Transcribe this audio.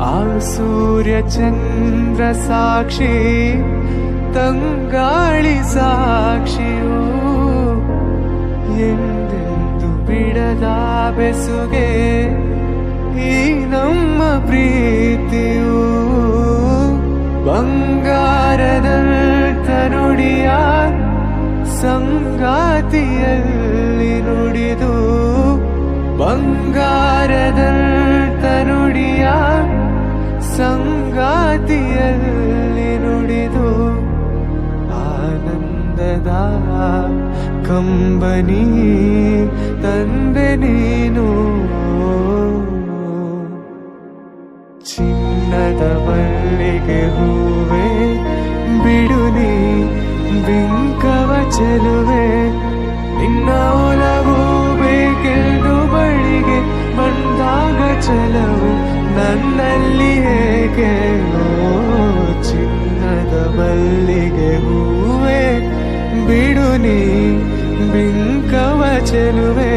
ಆ ಸೂರ್ಯ ಚಂದ್ರ ಸಾಕ್ಷಿ, ತಂಗಾಳಿ ಸಾಕ್ಷಿಯು, ಎಂದೆಂದು ಬಿಡದ ಬೆಸುಗೆ ಈ ನಮ್ಮ ಪ್ರೀತಿಯು. ಬಂಗಾರದಂತ ನುಡಿಯ ಸಂಗಾತಿಯಲ್ಲಿ ನುಡಿದು, ಬಂಗಾರದಂತ ನುಡಿಯ ಸಂಗಾತಿಯಲ್ಲಿ ನುಡಿದು, ಆನಂದದ ಕಂಬನಿ ತಂದೆ ನೀನು. ಚಿನ್ನದ ಮಲ್ಲಿಗೆ ಹೂವೆ ಬಿಡು ನೀ ಬಿಂಕವ ಚೆಲುವೆ, ನಿನ್ನ ಒಲವು ಬೇಕೆಂದು ಬಳಿಗೆ ಬಂದಾಗ ಚಲವು ನನ್ನಲ್ಲಿ ಹೇಗೆ. ಓ ಚಿನ್ನದ ಮಲ್ಲಿಗೆ ಹೂವೆ ಬಿಡು ನೀ ಬಿಂಕವ ಚೆಲುವೆ.